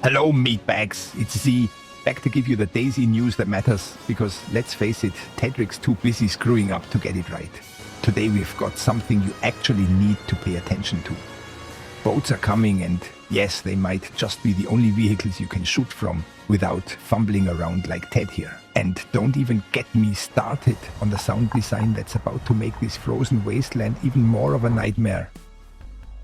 Hello, meatbags. It's Z, back to give you the DayZ news that matters, because let's face it, Tedrick's too busy screwing up to get it right. Today we've got something you actually need to pay attention to. Boats are coming, and yes, they might just be the only vehicles you can shoot from without fumbling around like Ted here. And don't even get me started on the sound design that's about to make this frozen wasteland even more of a nightmare.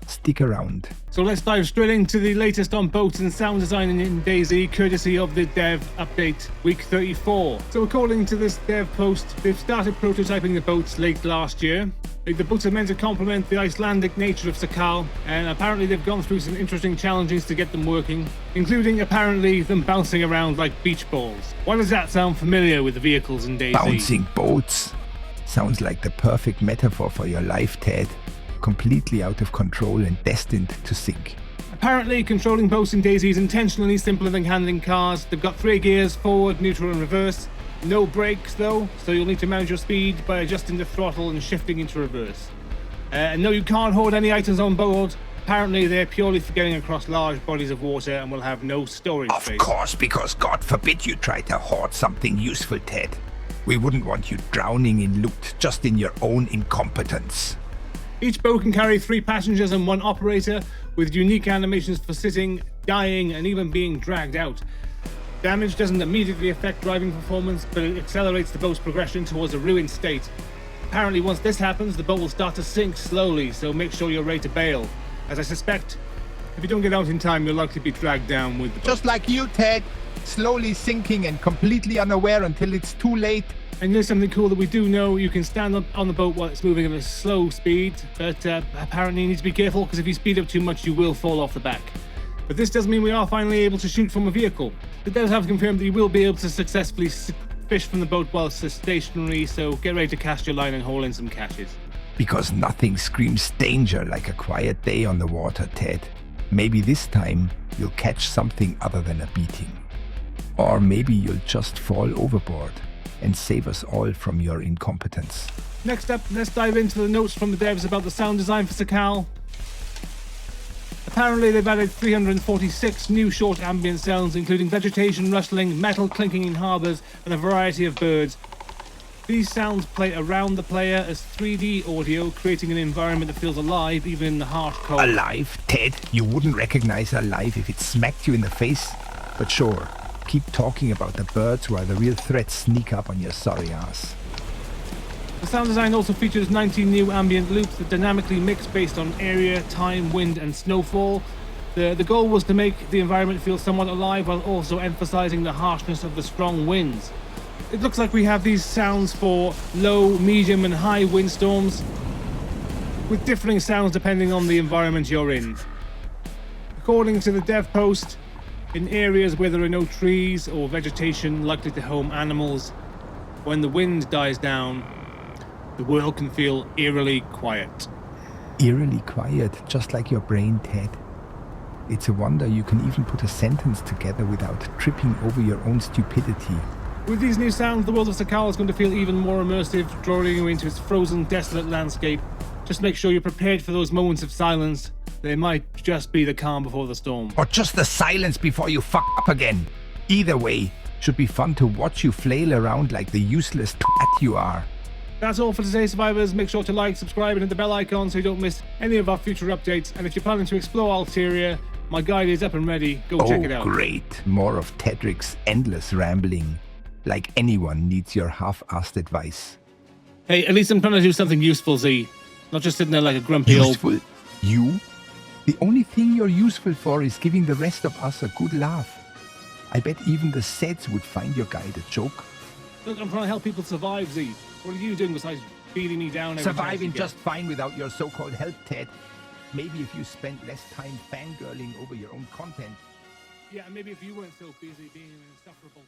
Stick around. So let's dive straight into the latest on boats and sound design in DayZ, courtesy of the Dev Update Week 34. So according to this Dev post, they've started prototyping the boats late last year. The boats are meant to complement the Icelandic nature of Sakal, and apparently they've gone through some interesting challenges to get them working, including apparently them bouncing around like beach balls. Why does that sound familiar with the vehicles in DayZ? Bouncing boats? Sounds like the perfect metaphor for your life, Ted. Completely out of control and destined to sink. Apparently, controlling boats in DayZ is intentionally simpler than handling cars. They've got 3 gears, forward, neutral and reverse. No brakes though, so you'll need to manage your speed by adjusting the throttle and shifting into reverse. And no, you can't hoard any items on board. Apparently, they're purely for getting across large bodies of water and will have no storage space. Of course, because God forbid you try to hoard something useful, Ted. We wouldn't want you drowning in loot just in your own incompetence. Each boat can carry 3 passengers and 1 operator, with unique animations for sitting, dying, and even being dragged out. Damage doesn't immediately affect driving performance, but it accelerates the boat's progression towards a ruined state. Apparently, once this happens, the boat will start to sink slowly, so make sure you're ready to bail. As I suspect, if you don't get out in time, you'll likely be dragged down with the boat. Just like you, Ted. Slowly sinking and completely unaware until it's too late. And here's something cool that we do know: you can stand up on the boat while it's moving at a slow speed, but apparently you need to be careful, because if you speed up too much you will fall off the back. But this does mean we are finally able to shoot from a vehicle. The devs have confirmed that you will be able to successfully fish from the boat whilst it's stationary, so get ready to cast your line and haul in some catches. Because nothing screams danger like a quiet day on the water, Ted. Maybe this time you'll catch something other than a beating. Or maybe you'll just fall overboard and save us all from your incompetence. Next up, let's dive into the notes from the devs about the sound design for Sakal. Apparently they've added 346 new short ambient sounds, including vegetation rustling, metal clinking in harbours, and a variety of birds. These sounds play around the player as 3D audio, creating an environment that feels alive even in the harsh cold. Alive? Ted, you wouldn't recognize alive if it smacked you in the face? But sure. Keep talking about the birds while the real threats sneak up on your sorry ass. The sound design also features 19 new ambient loops that dynamically mix based on area, time, wind and snowfall. The goal was to make the environment feel somewhat alive while also emphasizing the harshness of the strong winds. It looks like we have these sounds for low, medium and high windstorms, with differing sounds depending on the environment you're in. According to the dev post, in areas where there are no trees or vegetation likely to home animals, when the wind dies down, the world can feel eerily quiet. Eerily quiet, just like your brain, Ted. It's a wonder you can even put a sentence together without tripping over your own stupidity. With these new sounds, the world of Sakal is going to feel even more immersive, drawing you into its frozen, desolate landscape. Just make sure you're prepared for those moments of silence. They might just be the calm before the storm. Or just the silence before you fuck up again. Either way, should be fun to watch you flail around like the useless twat you are. That's all for today, survivors. Make sure to like, subscribe and hit the bell icon so you don't miss any of our future updates. And if you're planning to explore Ulterior, my guide is up and ready. Go check it out. Oh great, more of Tedrick's endless rambling. Like anyone needs your half-assed advice. Hey, at least I'm trying to do something useful, Z. Not just sitting there like a grumpy old... Useful? You? The only thing you're useful for is giving the rest of us a good laugh. I bet even the Seds would find your guide a joke. Look, I'm trying to help people survive, Z. What are you doing besides beating me down every Surviving just fine without your so-called help, Ted. Maybe if you spent less time fangirling over your own content. Yeah, maybe if you weren't so busy being an insufferable...